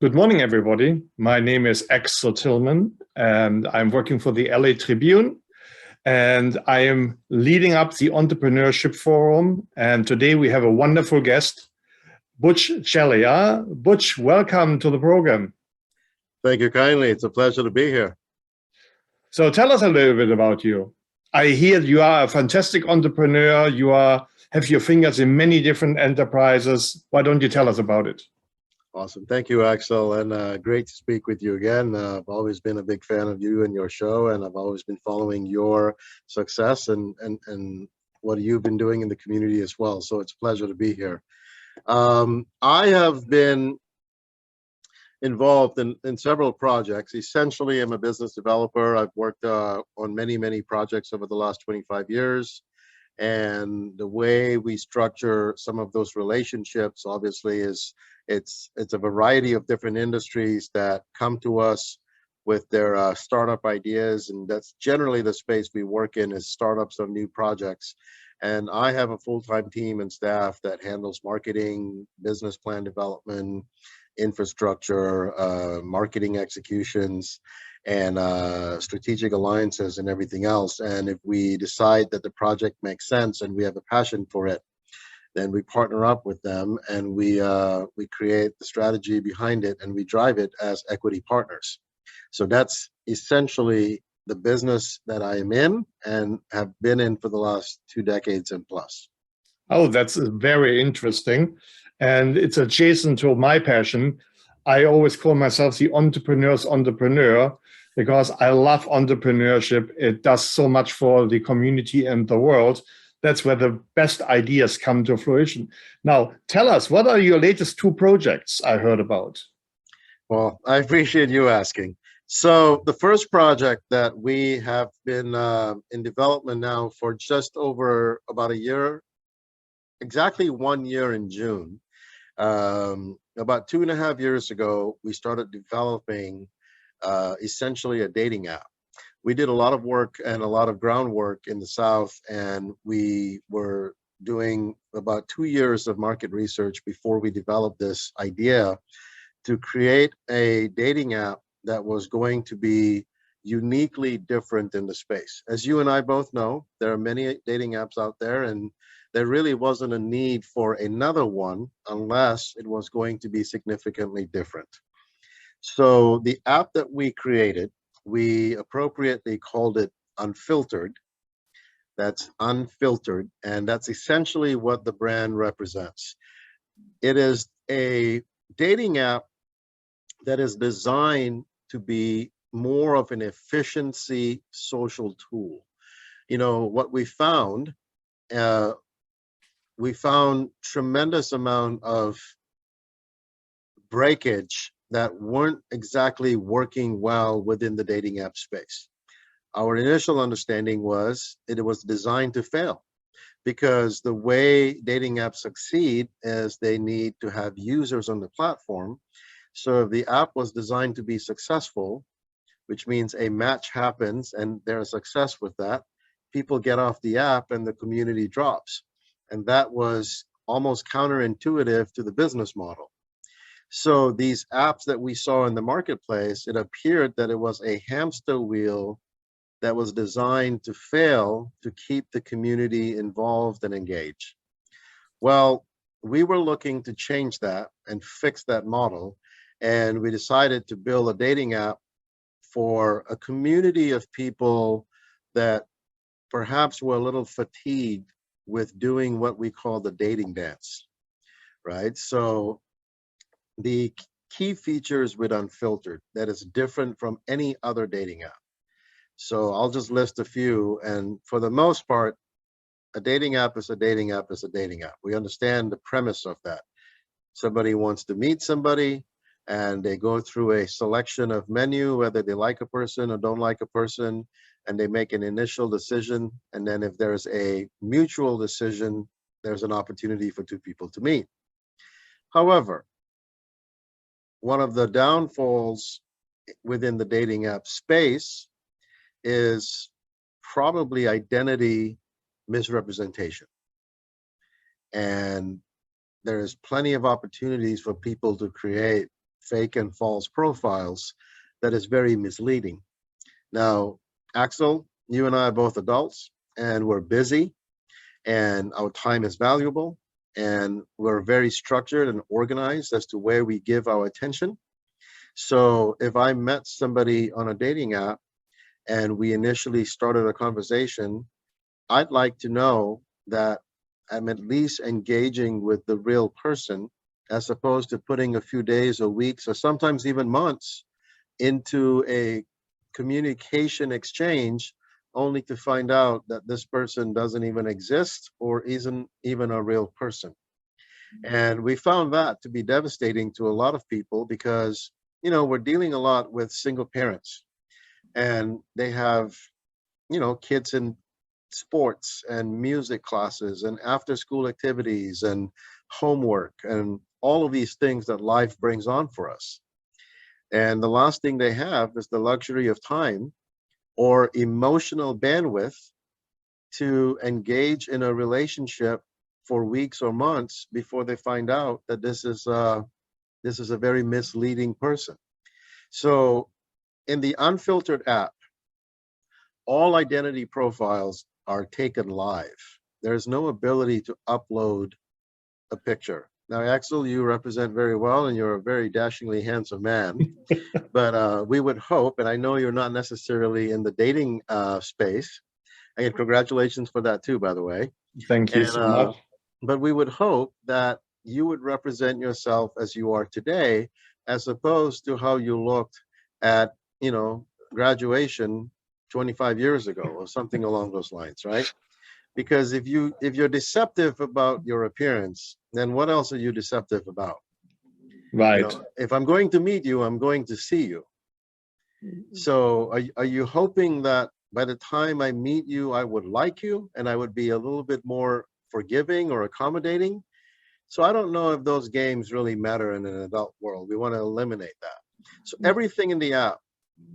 Good morning, everybody. My name is Axel Tillman, and I'm working for the LA Tribune, and I am leading up the Entrepreneurship Forum. And today we have a wonderful guest, Butch Chelia. Butch, welcome to the program. Thank you kindly. It's a pleasure to be here. So tell us a little bit about you. I hear you are a fantastic entrepreneur. You have your fingers in many different enterprises. Why don't you tell us about it? Awesome. Thank you, Axel. And great to speak with you again. I've always been a big fan of you and your show, and I've always been following your success and what you've been doing in the community as well. So it's a pleasure to be here. I have been involved in several projects. Essentially, I'm a business developer. I've worked on many projects over the last 25 years. And the way we structure some of those relationships, obviously, is it's a variety of different industries that come to us with their startup ideas, and that's generally the space we work in, is startups of new projects. And I have a full-time team and staff that handles marketing, business plan development, infrastructure, marketing executions, and strategic alliances and everything else. And if we decide that the project makes sense and we have a passion for it, then we partner up with them and we create the strategy behind it and we drive it as equity partners. So that's essentially the business that I am in and have been in for the last 2 decades and plus. Oh, that's very interesting. And it's adjacent to my passion. I always call myself the entrepreneur's entrepreneur because I love entrepreneurship. It does so much for the community and the world. That's where the best ideas come to fruition. Now, tell us, what are your latest 2 projects I heard about? Well, I appreciate you asking. So the first project that we have been in development now for just over about a year, exactly 1 year in June. About 2.5 years ago, we started developing essentially a dating app. We did a lot of work and a lot of groundwork in the South, and we were doing about 2 years of market research before we developed this idea to create a dating app that was going to be uniquely different in the space. As you and I both know, there are many dating apps out there, and there really wasn't a need for another one unless it was going to be significantly different. So the app that we created, we appropriately called it UnFiltered. That's UnFiltered, and that's essentially what the brand represents. It is a dating app that is designed to be more of an efficiency social tool. You know, what we found tremendous amount of breakage that weren't exactly working well within the dating app space. Our initial understanding was it was designed to fail because the way dating apps succeed is they need to have users on the platform. So if the app was designed to be successful, which means a match happens and there's success with that, people get off the app and the community drops. And that was almost counterintuitive to the business model. So these apps that we saw in the marketplace, it appeared that it was a hamster wheel that was designed to fail to keep the community involved and engaged. Well, we were looking to change that and fix that model. And we decided to build a dating app for a community of people that perhaps were a little fatigued with doing what we call the dating dance, right? So the key features with UnFiltered that is different from any other dating app. So I'll just list a few, and for the most part, a dating app is a dating app is a dating app. We understand the premise of that. Somebody wants to meet somebody, and they go through a selection of menu, whether they like a person or don't like a person, and they make an initial decision. And then if there's a mutual decision, there's an opportunity for 2 people to meet. However, one of the downfalls within the dating app space is probably identity misrepresentation. And there's plenty of opportunities for people to create fake and false profiles that is very misleading. Now, Axel, you and I are both adults and we're busy and our time is valuable and we're very structured and organized as to where we give our attention. So if I met somebody on a dating app and we initially started a conversation, I'd like to know that I'm at least engaging with the real person as opposed to putting a few days or weeks or sometimes even months into a communication exchange only to find out that this person doesn't even exist or isn't even a real person. And we found that to be devastating to a lot of people because, you know, we're dealing a lot with single parents and they have, you know, kids in sports and music classes and after school activities and homework and all of these things that life brings on for us. And the last thing they have is the luxury of time or emotional bandwidth to engage in a relationship for weeks or months before they find out that this is a very misleading person. So in the UnFiltered app, all identity profiles are taken live. There's no ability to upload a picture. Now, Axel, you represent very well and you're a very dashingly handsome man, but we would hope, and I know you're not necessarily in the dating space, and congratulations for that too, by the way. Thank you so much. But we would hope that you would represent yourself as you are today, as opposed to how you looked at, you know, graduation 25 years ago or something along those lines, right? Because if you're deceptive about your appearance, then what else are you deceptive about? Right. You know, if I'm going to meet you, I'm going to see you. So are you hoping that by the time I meet you, I would like you and I would be a little bit more forgiving or accommodating? So I don't know if those games really matter in an adult world. We want to eliminate that. So everything in the app,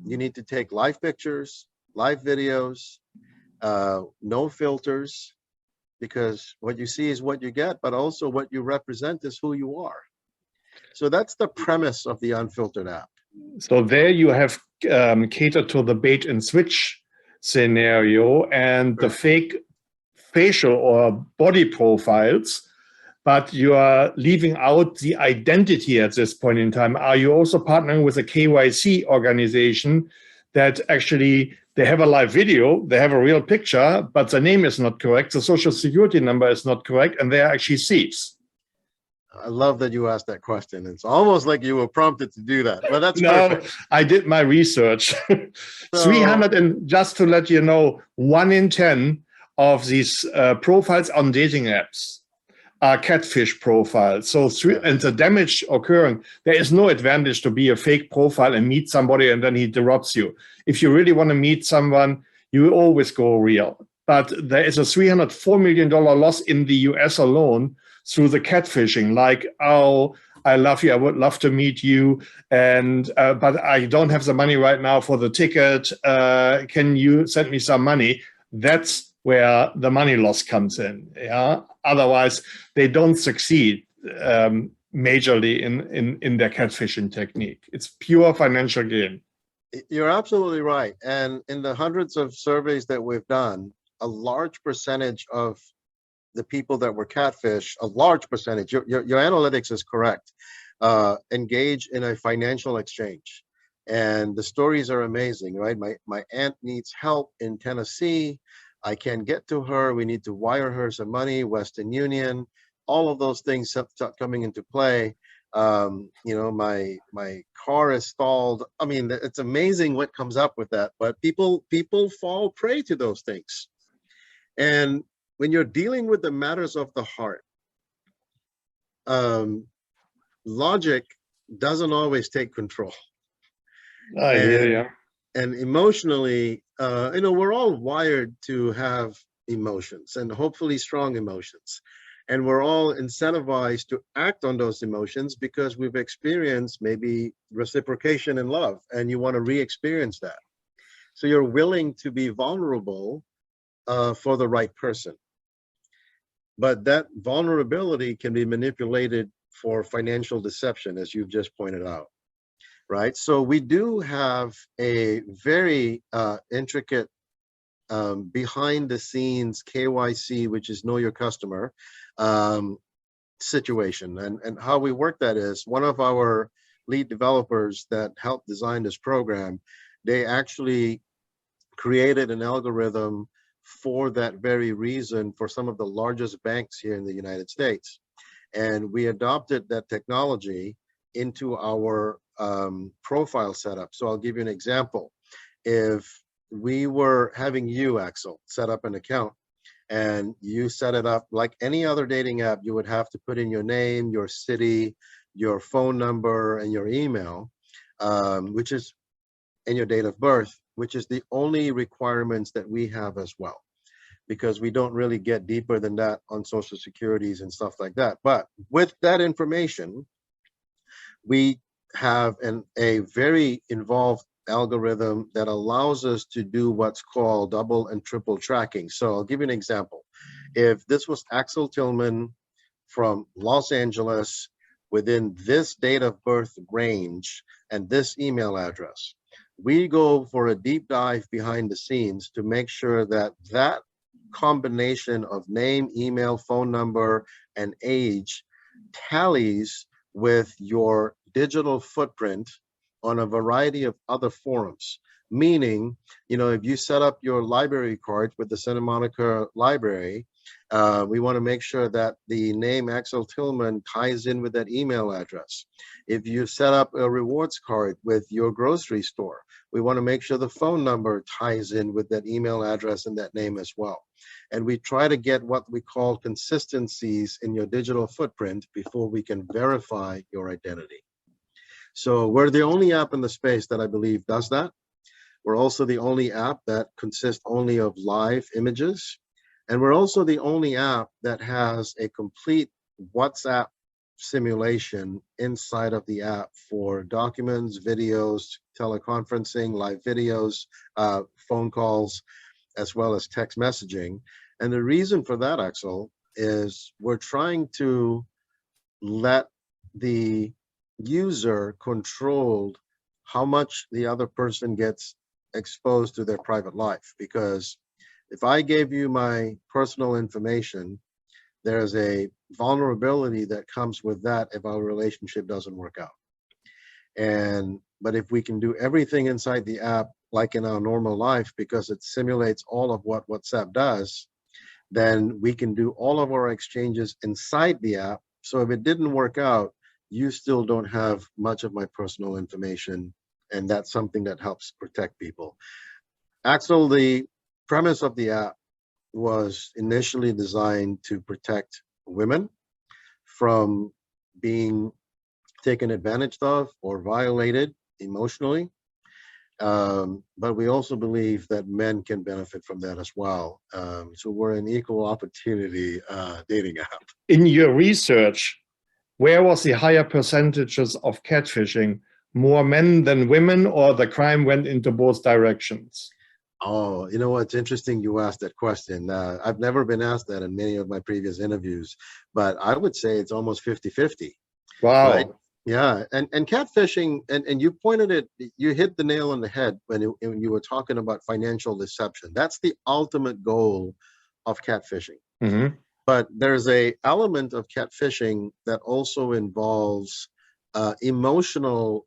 you need to take live pictures, live videos, no filters, because what you see is what you get, but also what you represent is who you are. So that's the premise of the UnFiltered app. So there you have catered to the bait and switch scenario and the fake facial or body profiles, but you are leaving out the identity at this point in time. Are you also partnering with a KYC organization that actually they have a live video, they have a real picture, but the name is not correct, the social security number is not correct, and they are actually thieves? I love that you asked that question. It's almost like you were prompted to do that, but that's perfect. I did my research. So, 300, and just to let you know, 1 in 10 of these profiles on dating apps are catfish profiles. So and the damage occurring, there is no advantage to be a fake profile and meet somebody and then he drops you. If you really want to meet someone, you always go real. But there is a $304 million loss in the US alone through the catfishing, like, oh, I love you, I would love to meet you, and but I don't have the money right now for the ticket. Can you send me some money? That's where the money loss comes in. Yeah. Otherwise, they don't succeed majorly in their catfishing technique. It's pure financial gain. You're absolutely right. And in the hundreds of surveys that we've done, a large percentage of the people that were catfish, a large percentage, your analytics is correct, engage in a financial exchange. And the stories are amazing, right? My aunt needs help in Tennessee. I can't get to her. We need to wire her some money, Western Union, all of those things start coming into play. You know, my car is stalled. I mean, it's amazing what comes up with that, but people fall prey to those things. And when you're dealing with the matters of the heart, logic doesn't always take control. I hear you. And emotionally, you know, we're all wired to have emotions and hopefully strong emotions. And we're all incentivized to act on those emotions because we've experienced maybe reciprocation in love and you want to re-experience that. So you're willing to be vulnerable for the right person. But that vulnerability can be manipulated for financial deception, as you've just pointed out. right? So we do have a very intricate behind the scenes KYC, which is know your customer situation. And how we work that is one of our lead developers that helped design this program, they actually created an algorithm for that very reason for some of the largest banks here in the United States. And we adopted that technology into our profile setup. So I'll give you an example. If we were having you, Axel, set up an account and you set it up like any other dating app, you would have to put in your name, your city, your phone number, and your email, which is, and your date of birth, which is the only requirements that we have as well, because we don't really get deeper than that on social securities and stuff like that. But with that information, we have a very involved algorithm that allows us to do what's called double and triple tracking. So I'll give you an example. If this was Axel Tillman from Los Angeles within this date of birth range and this email address, we go for a deep dive behind the scenes to make sure that that combination of name, email, phone number, and age tallies with your digital footprint on a variety of other forums. Meaning, you know, if you set up your library card with the Santa Monica Library, we want to make sure that the name Axel Tillman ties in with that email address. If you set up a rewards card with your grocery store, we want to make sure the phone number ties in with that email address and that name as well. And we try to get what we call consistencies in your digital footprint before we can verify your identity. So we're the only app in the space that I believe does that. We're also the only app that consists only of live images. And we're also the only app that has a complete WhatsApp simulation inside of the app for documents, videos, teleconferencing, live videos, phone calls, as well as text messaging. And the reason for that, Axel, is we're trying to let the user control how much the other person gets exposed to their private life. Because if I gave you my personal information, there's a vulnerability that comes with that if our relationship doesn't work out. But if we can do everything inside the app like in our normal life, because it simulates all of what WhatsApp does, then we can do all of our exchanges inside the app. So if it didn't work out, you still don't have much of my personal information, and that's something that helps protect people. Axel, the premise of the app was initially designed to protect women from being taken advantage of or violated emotionally. But we also believe that men can benefit from that as well. So we're an equal opportunity dating app. In your research, where was the higher percentages of catfishing? More men than women, or the crime went into both directions? Oh, you know what? It's interesting you asked that question. I've never been asked that in many of my previous interviews, but I would say it's almost 50-50. Wow. Right? Yeah, and catfishing, and you pointed it, you hit the nail on the head when you were talking about financial deception. That's the ultimate goal of catfishing. Mm-hmm. But there's a element of catfishing that also involves emotional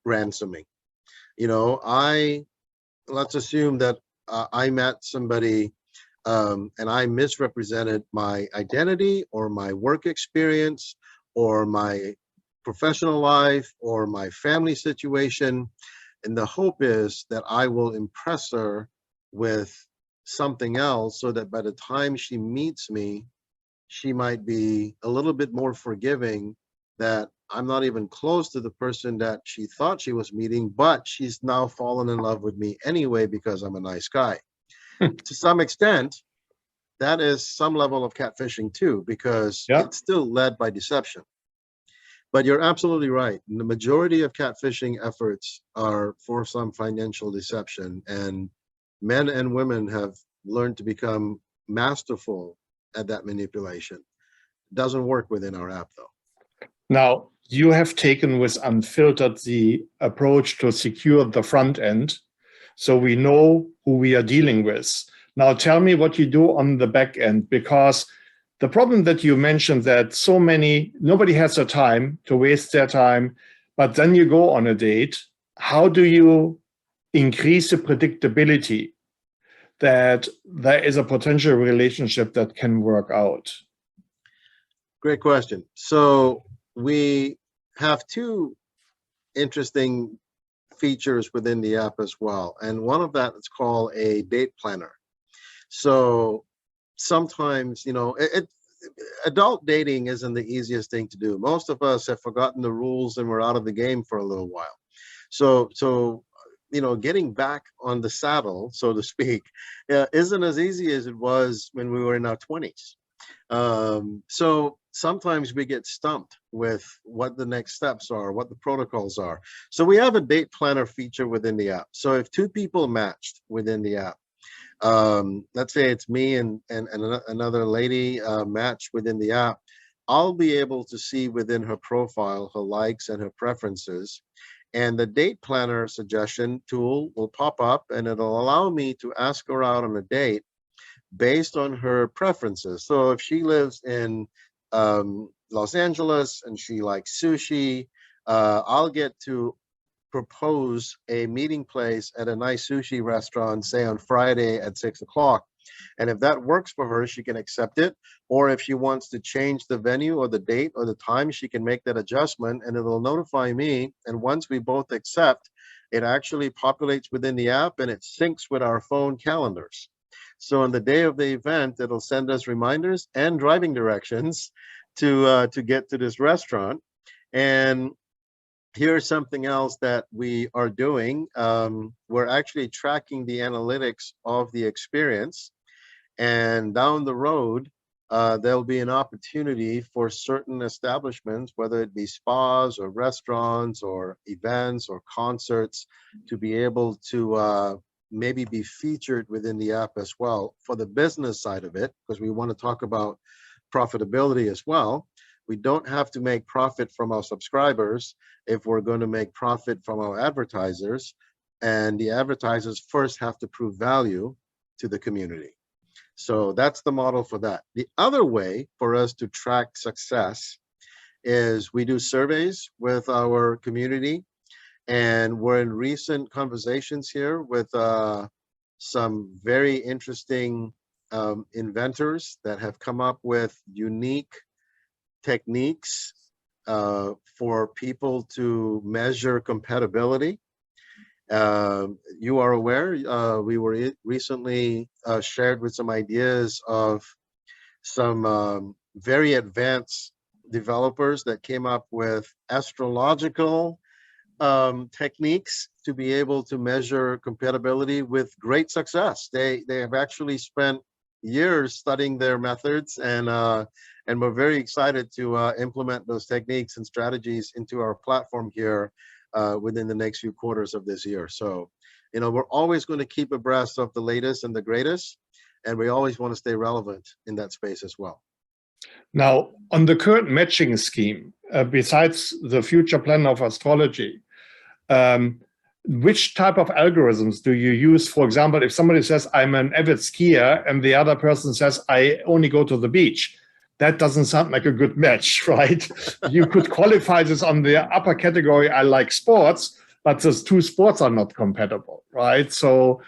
ransoming. You know, let's assume that I met somebody and I misrepresented my identity or my work experience or my professional life or my family situation. And the hope is that I will impress her with something else so that by the time she meets me, she might be a little bit more forgiving that I'm not even close to the person that she thought she was meeting, but she's now fallen in love with me anyway because I'm a nice guy. To some extent, that is some level of catfishing too, because it's still led by deception. But you're absolutely right. The majority of catfishing efforts are for some financial deception, and men and women have learned to become masterful at that manipulation. It doesn't work within our app though. Now, you have taken with UnFiltered the approach to secure the front end, so we know who we are dealing with. Now tell me what you do on the back end, because the problem that you mentioned, that nobody has the time to waste their time, but then you go on a date. How do you increase the predictability that there is a potential relationship that can work out? Great question. So we have two interesting features within the app as well. And one of that is called a date planner. So sometimes, adult dating isn't the easiest thing to do. Most of us have forgotten the rules and we're out of the game for a little while. So getting back on the saddle, so to speak, isn't as easy as it was when we were in our 20s. So sometimes we get stumped with what the next steps are, what the protocols are. So we have a date planner feature within the app. So if two people matched within the app, let's say it's me and another lady matched within the app, I'll be able to see within her profile her likes and her preferences. And the date planner suggestion tool will pop up and it'll allow me to ask her out on a date based on her preferences. So if she lives in Los Angeles and she likes sushi, I'll get to propose a meeting place at a nice sushi restaurant, say on Friday at 6 o'clock. And if that works for her, she can accept it. Or if she wants to change the venue or the date or the time, she can make that adjustment and it'll notify me. And once we both accept, it actually populates within the app and it syncs with our phone calendars. So on the day of the event, it'll send us reminders and driving directions to get to this restaurant. And here's something else that we are doing. We're actually tracking the analytics of the experience. And down the road, there'll be an opportunity for certain establishments, whether it be spas or restaurants or events or concerts, to be able to maybe be featured within the app as well for the business side of it, because we want to talk about profitability as well. We don't have to make profit from our subscribers if we're going to make profit from our advertisers. And the advertisers first have to prove value to the community. So that's the model for that. The other way for us to track success is we do surveys with our community. And we're in recent conversations here with some very interesting inventors that have come up with unique techniques for people to measure compatibility. You are aware, we were recently shared with some ideas of some very advanced developers that came up with astrological techniques to be able to measure compatibility with great success. They have actually spent years studying their methods, and we're very excited to implement those techniques and strategies into our platform here within the next few quarters of this year. So, we're always going to keep abreast of the latest and the greatest, and we always want to stay relevant in that space as well. Now, on the current matching scheme, besides the future plan of astrology, which type of algorithms do you use? For example, if somebody says, I'm an avid skier, and the other person says, I only go to the beach, that doesn't sound like a good match, right? You could qualify this on the upper category, I like sports, but those two sports are not compatible, right? So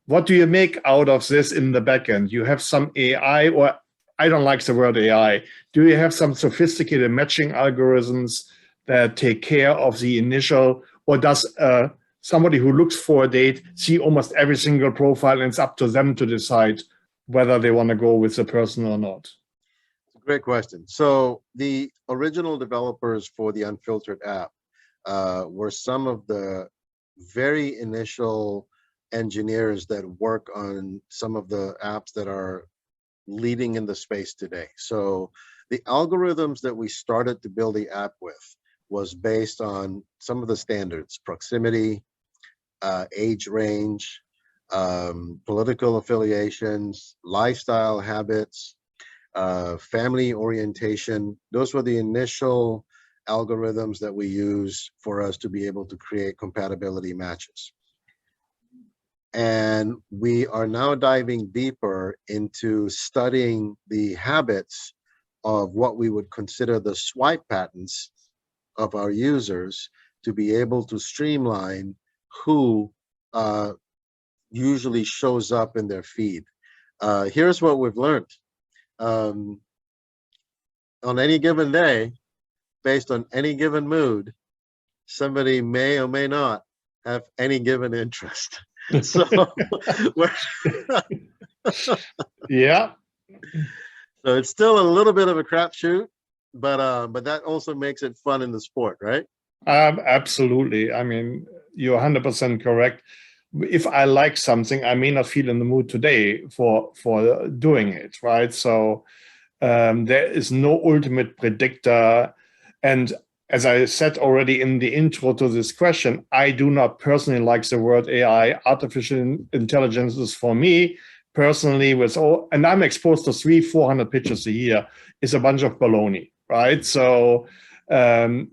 what do you make out of this in the back end? You have some AI, or I don't like the word AI. Do you have some sophisticated matching algorithms that take care of the initial, or does somebody who looks for a date see almost every single profile and it's up to them to decide whether they want to go with the person or not? Great question. So the original developers for the UnFiltered app were some of the very initial engineers that work on some of the apps that are leading in the space today. So the algorithms that we started to build the app with was based on some of the standards: proximity, age range, political affiliations, lifestyle habits, family orientation. Those were the initial algorithms that we use for us to be able to create compatibility matches. And we are now diving deeper into studying the habits of what we would consider the swipe patterns of our users to be able to streamline who usually shows up in their feed. Here's what we've learned. On any given day, based on any given mood, somebody may or may not have any given interest. So we're Yeah. so it's still a little bit of a crapshoot, but that also makes it fun in the sport, right? Absolutely. I mean, you're 100% correct. If I like something, I may not feel in the mood today for doing it, right? So there is no ultimate predictor. And as I said already in the intro to this question, I do not personally like the word AI. Artificial intelligence is, for me personally, and I'm exposed to 300-400 pictures a year, is a bunch of baloney, right? So in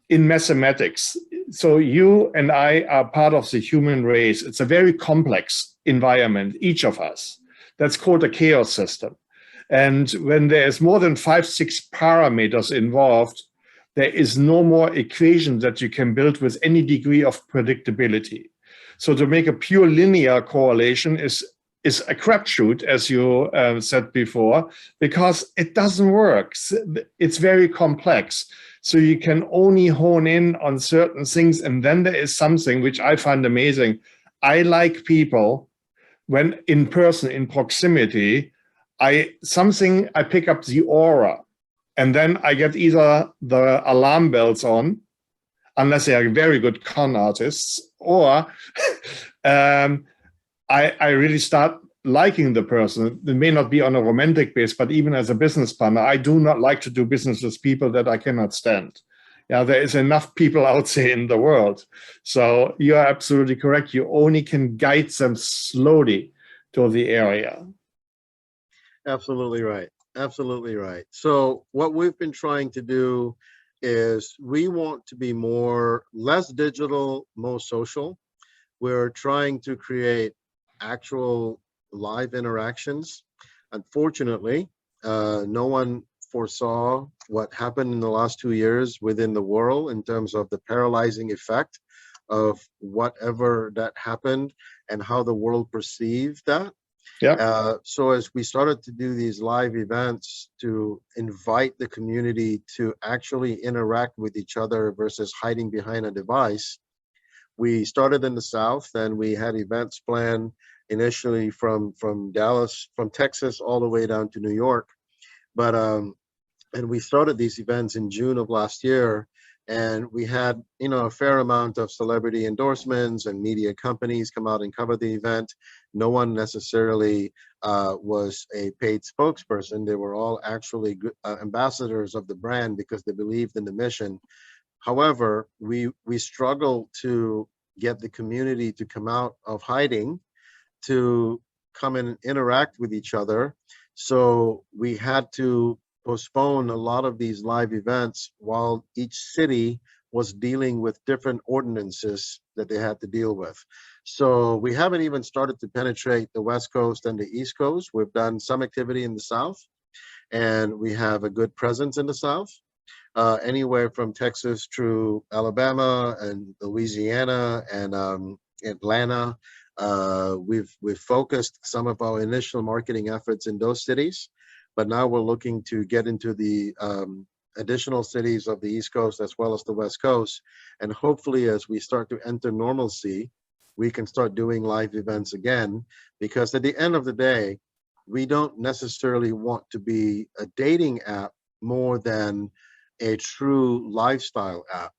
mathematics, so you and I are part of the human race. It's a very complex environment, each of us. That's called a chaos system. And when there's more than 5-6 parameters involved, there is no more equation that you can build with any degree of predictability. So to make a pure linear correlation is a crapshoot, as you said before, because it doesn't work. It's very complex. So you can only hone in on certain things. And then there is something which I find amazing. I like people when in person, in proximity, I pick up the aura, and then I get either the alarm bells on, unless they are very good con artists, or I really start liking the person. It may not be on a romantic base, but even as a business partner, I do not like to do business with people that I cannot stand. Yeah, there is enough people out there in the world. So you're absolutely correct. You only can guide them slowly to the area. Absolutely right. Absolutely right. So what we've been trying to do is we want to be less digital, more social. We're trying to create actual live interactions. Unfortunately, no one foresaw what happened in the last 2 years within the world in terms of the paralyzing effect of whatever that happened and how the world perceived that. Yeah. So as we started to do these live events to invite the community to actually interact with each other versus hiding behind a device, we started in the South, and we had events planned initially from Dallas, from Texas, all the way down to New York. But and we started these events in June of last year, and we had a fair amount of celebrity endorsements and media companies come out and cover the event. No one necessarily was a paid spokesperson. They were all actually ambassadors of the brand because they believed in the mission. However, we struggle to get the community to come out of hiding, to come and interact with each other. So we had to postpone a lot of these live events while each city was dealing with different ordinances that they had to deal with. So we haven't even started to penetrate the West Coast and the East Coast. We've done some activity in the South, and we have a good presence in the South. Anywhere from Texas through Alabama and Louisiana and Atlanta. We've focused some of our initial marketing efforts in those cities, but now we're looking to get into the additional cities of the East Coast as well as the West Coast. And hopefully, as we start to enter normalcy, we can start doing live events again, because at the end of the day, we don't necessarily want to be a dating app more than a true lifestyle app.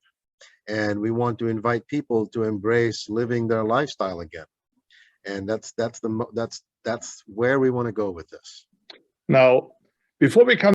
And we want to invite people to embrace living their lifestyle again. And that's where we want to go with this. Now, before we come